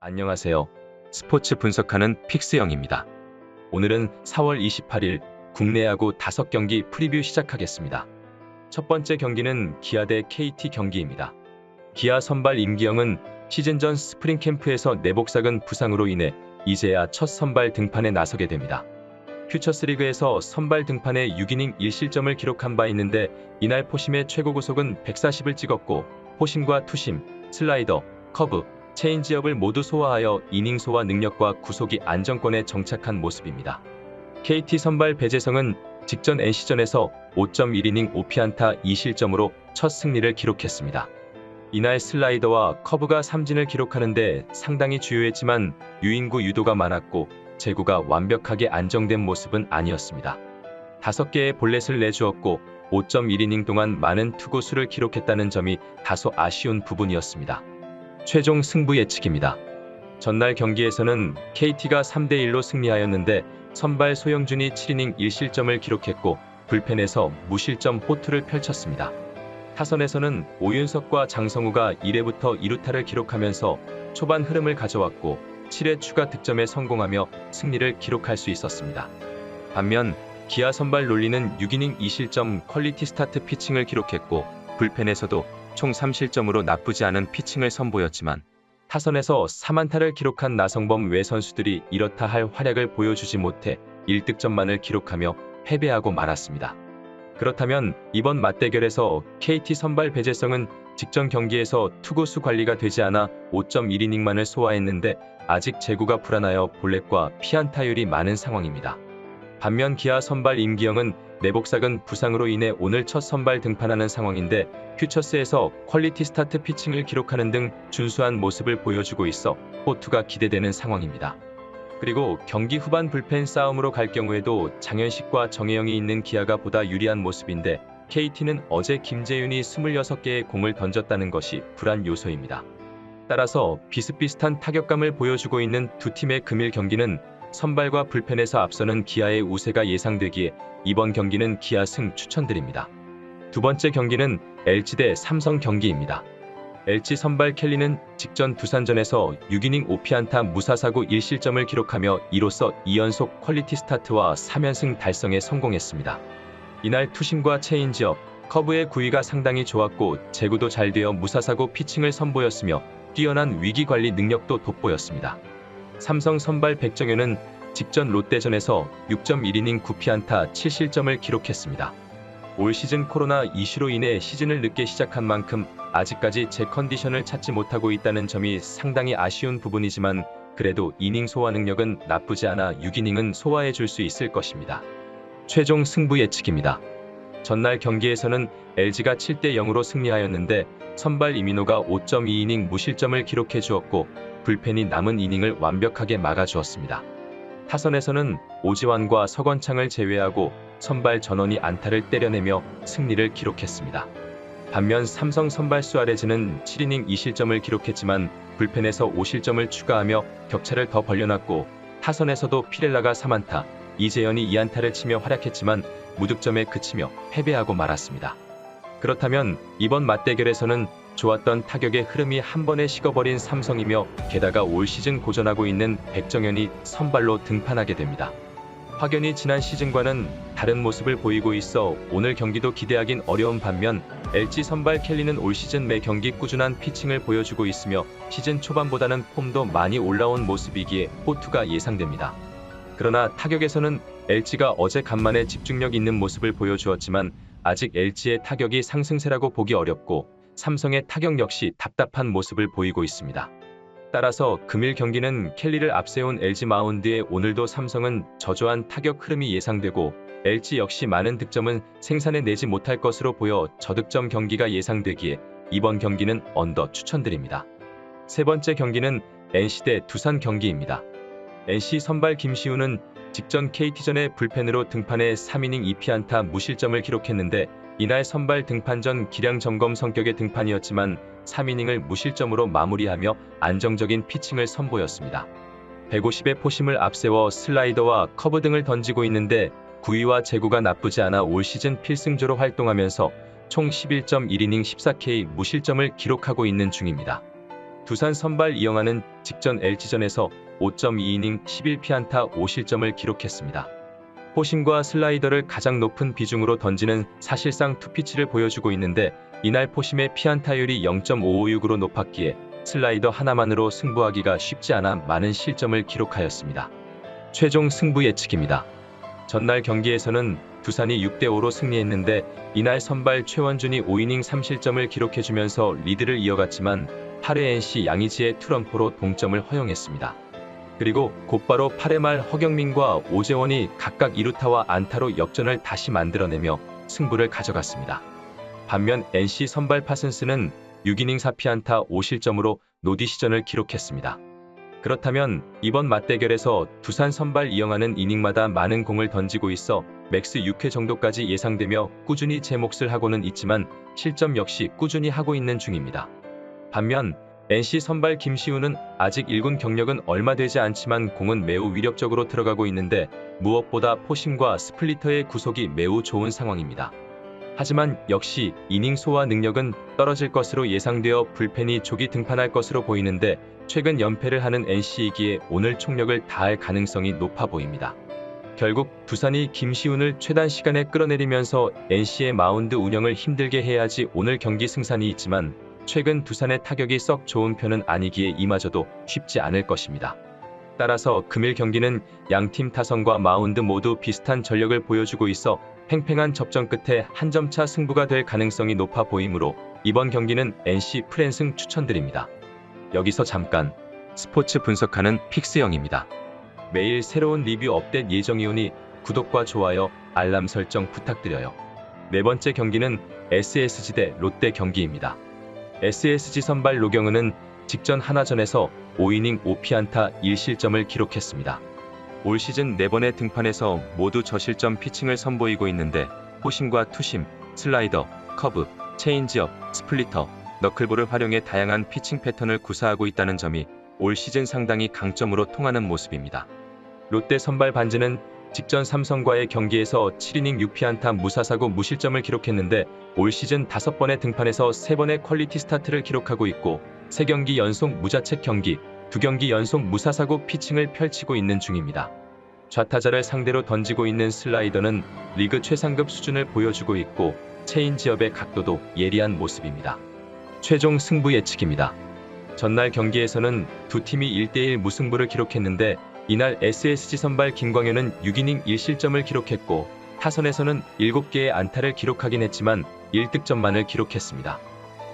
안녕하세요. 스포츠 분석하는 픽스영입니다. 오늘은 4월 28일 국내 야구 5경기 프리뷰 시작하겠습니다. 첫 번째 경기는 기아 대 KT 경기입니다. 기아 선발 임기영은 시즌 전 스프링 캠프에서 내복삭은 부상으로 인해 이제야 첫 선발 등판에 나서게 됩니다. 퓨처스리그에서 선발 등판에 6이닝 1실점을 기록한 바 있는데 이날 포심의 최고 구속은 140을 찍었고 포심과 투심, 슬라이더, 커브, 체인지업을 모두 소화하여 이닝 소화 능력과 구속이 안정권에 정착한 모습입니다. KT 선발 배재성은 직전 NC전에서 5.1이닝 5피안타 2실점으로 첫 승리를 기록했습니다. 이날 슬라이더와 커브가 삼진을 기록하는데 상당히 주요했지만 유인구 유도가 많았고 제구가 완벽하게 안정된 모습은 아니었습니다. 5개의 볼넷을 내주었고 5.1이닝 동안 많은 투구 수를 기록했다는 점이 다소 아쉬운 부분이었습니다. 최종 승부 예측입니다. 전날 경기에서는 KT가 3대1로 승리하였는데 선발 소영준이 7이닝 1실점을 기록했고 불펜에서 무실점 호투를 펼쳤습니다. 타선에서는 오윤석과 장성우가 1회부터 2루타를 기록하면서 초반 흐름을 가져왔고 7회 추가 득점에 성공하며 승리를 기록할 수 있었습니다. 반면 기아 선발 롤리는 6이닝 2실점 퀄리티 스타트 피칭을 기록했고 불펜에서도 총 3실점으로 나쁘지 않은 피칭을 선보였지만 타선에서 3안타를 기록한 나성범 외 선수들이 이렇다 할 활약을 보여주지 못해 1득점만을 기록하며 패배하고 말았습니다. 그렇다면 이번 맞대결에서 KT 선발 배재성은 직전 경기에서 투구수 관리가 되지 않아 5.1이닝만을 소화했는데 아직 제구가 불안하여 볼넷과 피안타율이 많은 상황입니다. 반면 기아 선발 임기영은 내복삭은 부상으로 인해 오늘 첫 선발 등판하는 상황인데 퓨처스에서 퀄리티 스타트 피칭을 기록하는 등 준수한 모습을 보여주고 있어 호투가 기대되는 상황입니다. 그리고 경기 후반 불펜 싸움으로 갈 경우에도 장현식과 정혜영이 있는 기아가 보다 유리한 모습인데 KT는 어제 김재윤이 26개의 공을 던졌다는 것이 불안 요소입니다. 따라서 비슷비슷한 타격감을 보여주고 있는 두 팀의 금일 경기는 선발과 불펜에서 앞서는 기아의 우세가 예상되기에 이번 경기는 기아 승 추천드립니다. 두 번째 경기는 LG 대 삼성 경기입니다. LG 선발 켈리는 직전 두산전에서 6이닝 5피안타 무사사구 1실점을 기록하며 이로써 2연속 퀄리티 스타트와 3연승 달성에 성공했습니다. 이날 투심과 체인지업, 커브의 구위가 상당히 좋았고 제구도 잘 되어 무사사구 피칭을 선보였으며 뛰어난 위기관리 능력도 돋보였습니다. 삼성 선발 백정현은 직전 롯데전에서 6.1이닝 9피안타 7실점을 기록했습니다. 올 시즌 코로나 이슈로 인해 시즌을 늦게 시작한 만큼 아직까지 제 컨디션을 찾지 못하고 있다는 점이 상당히 아쉬운 부분이지만 그래도 이닝 소화 능력은 나쁘지 않아 6이닝은 소화해 줄 수 있을 것입니다. 최종 승부 예측입니다. 전날 경기에서는 LG가 7대0으로 승리하였는데 선발 이민호가 5.2이닝 무실점을 기록해 주었고 불펜이 남은 이닝을 완벽하게 막아주었습니다. 타선에서는 오지환과 서건창을 제외하고 선발 전원이 안타를 때려내며 승리를 기록했습니다. 반면 삼성 선발 수아레즈는 7이닝 2실점을 기록했지만 불펜에서 5실점을 추가하며 격차를 더 벌려놨고 타선에서도 피렐라가 3안타, 이재현이 2안타를 치며 활약했지만 무득점에 그치며 패배하고 말았습니다. 그렇다면 이번 맞대결에서는 좋았던 타격의 흐름이 한 번에 식어버린 삼성이며 게다가 올 시즌 고전하고 있는 백정현이 선발로 등판하게 됩니다. 확연히 지난 시즌과는 다른 모습을 보이고 있어 오늘 경기도 기대하긴 어려운 반면 LG 선발 켈리는 올 시즌 매 경기 꾸준한 피칭을 보여주고 있으며 시즌 초반보다는 폼도 많이 올라온 모습이기에 호투가 예상됩니다. 그러나 타격에서는 LG가 어제 간만에 집중력 있는 모습을 보여주었지만 아직 LG의 타격이 상승세라고 보기 어렵고 삼성의 타격 역시 답답한 모습을 보이고 있습니다. 따라서 금일 경기는 켈리를 앞세운 LG 마운드에 오늘도 삼성은 저조한 타격 흐름이 예상되고 LG 역시 많은 득점은 생산해내지 못할 것으로 보여 저득점 경기가 예상되기에 이번 경기는 언더 추천드립니다. 세 번째 경기는 NC 대 두산 경기입니다. NC 선발 김시우는 직전 KT전에 불펜으로 등판해 3이닝 2피안타 무실점을 기록했는데 이날 선발 등판 전 기량 점검 성격의 등판이었지만 3이닝을 무실점으로 마무리하며 안정적인 피칭을 선보였습니다. 150의 포심을 앞세워 슬라이더와 커브 등을 던지고 있는데 구위와 제구가 나쁘지 않아 올 시즌 필승조로 활동하면서 총 11.1이닝 14K 무실점을 기록하고 있는 중입니다. 두산 선발 이영하는 직전 LG전에서 5.2이닝 11피안타 5실점을 기록했습니다. 포심과 슬라이더를 가장 높은 비중으로 던지는 사실상 투피치를 보여주고 있는데 이날 포심의 피안타율이 0.556으로 높았기에 슬라이더 하나만으로 승부하기가 쉽지 않아 많은 실점을 기록하였습니다. 최종 승부 예측입니다. 전날 경기에서는 두산이 6대5로 승리했는데 이날 선발 최원준이 5이닝 3실점을 기록해주면서 리드를 이어갔지만 8회 NC 양의지의 투런포로 동점을 허용했습니다. 그리고 곧바로 8회 말 허경민과 오재원이 각각 2루타와 안타로 역전을 다시 만들어내며 승부를 가져갔습니다. 반면 NC 선발 파슨스는 6이닝 4피안타 5실점으로 노디시전을 기록했습니다. 그렇다면 이번 맞대결에서 두산 선발 이영하는 이닝마다 많은 공을 던지고 있어 맥스 6회 정도까지 예상되며 꾸준히 제 몫을 하고는 있지만 실점 역시 꾸준히 하고 있는 중입니다. 반면 NC 선발 김시우는 아직 1군 경력은 얼마 되지 않지만 공은 매우 위력적으로 들어가고 있는데 무엇보다 포심과 스플리터의 구속이 매우 좋은 상황입니다. 하지만 역시 이닝 소화 능력은 떨어질 것으로 예상되어 불펜이 조기 등판할 것으로 보이는데 최근 연패를 하는 NC이기에 오늘 총력을 다할 가능성이 높아 보입니다. 결국 두산이 김시훈을 최단 시간에 끌어내리면서 NC의 마운드 운영을 힘들게 해야지 오늘 경기 승산이 있지만 최근 두산의 타격이 썩 좋은 편은 아니기에 이마저도 쉽지 않을 것입니다. 따라서 금일 경기는 양팀 타선과 마운드 모두 비슷한 전력을 보여주고 있어 팽팽한 접전 끝에 한 점차 승부가 될 가능성이 높아 보이므로 이번 경기는 NC 프랜승 추천드립니다. 여기서 잠깐 스포츠 분석하는 픽스영입니다. 매일 새로운 리뷰 업데이트 예정이오니 구독과 좋아요, 알람 설정 부탁드려요. 네 번째 경기는 SSG 대 롯데 경기입니다. SSG 선발 노경은은 직전 하나전에서 5이닝 5피안타 1실점을 기록했습니다. 올 시즌 4번의 등판에서 모두 저실점 피칭을 선보이고 있는데 포심과 투심, 슬라이더, 커브, 체인지업, 스플리터, 너클볼을 활용해 다양한 피칭 패턴을 구사하고 있다는 점이 올 시즌 상당히 강점으로 통하는 모습입니다. 롯데 선발 반지는 직전 삼성과의 경기에서 7이닝 6피안타 무사사구 무실점을 기록했는데 올 시즌 5번의 등판에서 3번의 퀄리티 스타트를 기록하고 있고 3경기 연속 무자책 경기, 2경기 연속 무사사구 피칭을 펼치고 있는 중입니다. 좌타자를 상대로 던지고 있는 슬라이더는 리그 최상급 수준을 보여주고 있고 체인지업의 각도도 예리한 모습입니다. 최종 승부 예측입니다. 전날 경기에서는 두 팀이 1대1 무승부를 기록했는데 이날 SSG 선발 김광현은 6이닝 1실점을 기록했고 타선에서는 7개의 안타를 기록하긴 했지만 1득점만을 기록했습니다.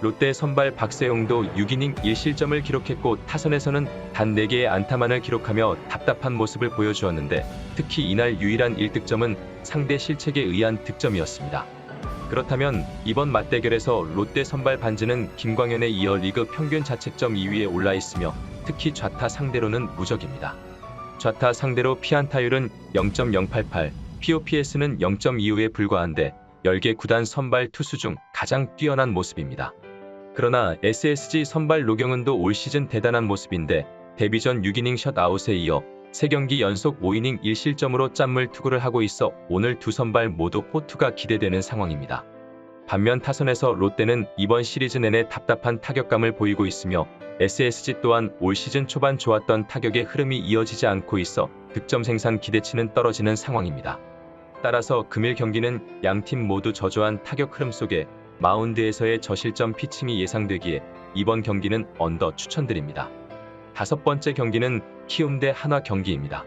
롯데 선발 박세용도 6이닝 1실점을 기록했고 타선에서는 단 4개의 안타만을 기록하며 답답한 모습을 보여주었는데 특히 이날 유일한 1득점은 상대 실책에 의한 득점이었습니다. 그렇다면 이번 맞대결에서 롯데 선발 반지는 김광현에 이어 리그 평균 자책점 2위에 올라있으며 특히 좌타 상대로는 무적입니다. 좌타 상대로 피안타율은 0.088, POPS는 0.25에 불과한데 10개 구단 선발 투수 중 가장 뛰어난 모습입니다. 그러나 SSG 선발 노경은도 올 시즌 대단한 모습인데 데뷔전 6이닝 셧아웃에 이어 3경기 연속 5이닝 1실점으로 짠물 투구를 하고 있어 오늘 두 선발 모두 호투가 기대되는 상황입니다. 반면 타선에서 롯데는 이번 시리즈 내내 답답한 타격감을 보이고 있으며 SSG 또한 올 시즌 초반 좋았던 타격의 흐름이 이어지지 않고 있어 득점 생산 기대치는 떨어지는 상황입니다. 따라서 금일 경기는 양팀 모두 저조한 타격 흐름 속에 마운드에서의 저실점 피칭이 예상되기에 이번 경기는 언더 추천드립니다. 5번째 경기는 키움 대 한화 경기입니다.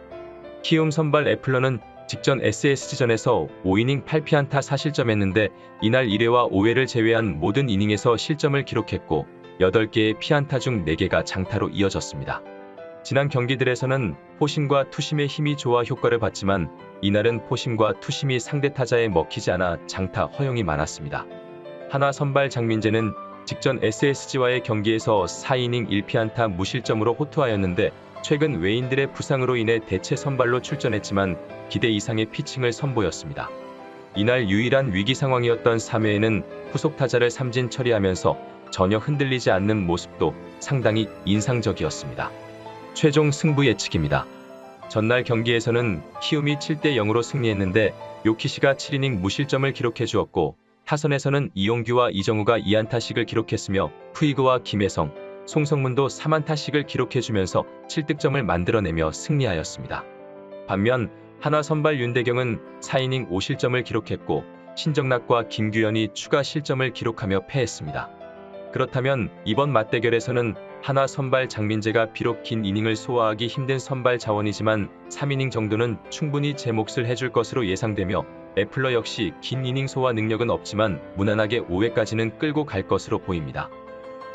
키움 선발 애플러는 직전 SSG전에서 5이닝 8피안타 4실점했는데 이날 1회와 5회를 제외한 모든 이닝에서 실점을 기록했고 8개의 피안타 중 4개가 장타로 이어졌습니다. 지난 경기들에서는 포심과 투심의 힘이 좋아 효과를 봤지만 이날은 포심과 투심이 상대 타자에 먹히지 않아 장타 허용이 많았습니다. 한화 선발 장민재는 직전 SSG와의 경기에서 4이닝 1피안타 무실점으로 호투하였는데 최근 외인들의 부상으로 인해 대체 선발로 출전했지만 기대 이상의 피칭을 선보였습니다. 이날 유일한 위기 상황이었던 3회에는 후속 타자를 삼진 처리하면서 전혀 흔들리지 않는 모습도 상당히 인상적이었습니다. 최종 승부 예측입니다. 전날 경기에서는 키움이 7대0으로 승리했는데 요키시가 7이닝 무실점을 기록해 주었고 타선에서는 이용규와 이정우가 2안타씩을 기록했으며 푸이그와 김혜성, 송성문도 4안타씩을 기록해주면서 7득점을 만들어내며 승리하였습니다. 반면 한화 선발 윤대경은 4이닝 5실점을 기록했고 신정락과 김규현이 추가 실점을 기록하며 패했습니다. 그렇다면 이번 맞대결에서는 한화 선발 장민재가 비록 긴 이닝을 소화하기 힘든 선발 자원이지만 3이닝 정도는 충분히 제 몫을 해줄 것으로 예상되며 애플러 역시 긴 이닝 소화 능력은 없지만 무난하게 5회까지는 끌고 갈 것으로 보입니다.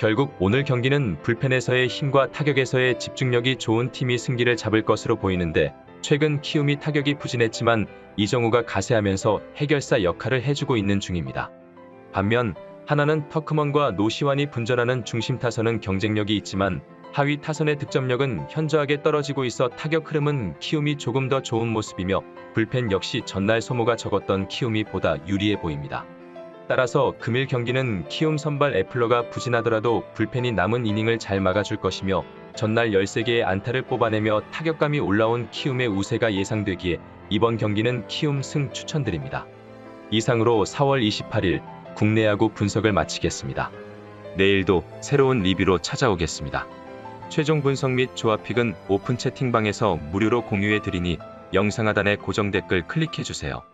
결국 오늘 경기는 불펜에서의 힘과 타격에서의 집중력이 좋은 팀이 승기를 잡을 것으로 보이는데 최근 키움이 타격이 부진했지만 이정우가 가세하면서 해결사 역할을 해주고 있는 중입니다. 반면 하나는 터크먼과 노시환이 분전하는 중심 타선은 경쟁력이 있지만 하위 타선의 득점력은 현저하게 떨어지고 있어 타격 흐름은 키움이 조금 더 좋은 모습이며 불펜 역시 전날 소모가 적었던 키움이 보다 유리해 보입니다. 따라서 금일 경기는 키움 선발 애플러가 부진하더라도 불펜이 남은 이닝을 잘 막아줄 것이며 전날 13개의 안타를 뽑아내며 타격감이 올라온 키움의 우세가 예상되기에 이번 경기는 키움 승 추천드립니다. 이상으로 4월 28일 국내 야구 분석을 마치겠습니다. 내일도 새로운 리뷰로 찾아오겠습니다. 최종 분석 및 조합픽은 오픈 채팅방에서 무료로 공유해드리니 영상 하단의 고정 댓글 클릭해주세요.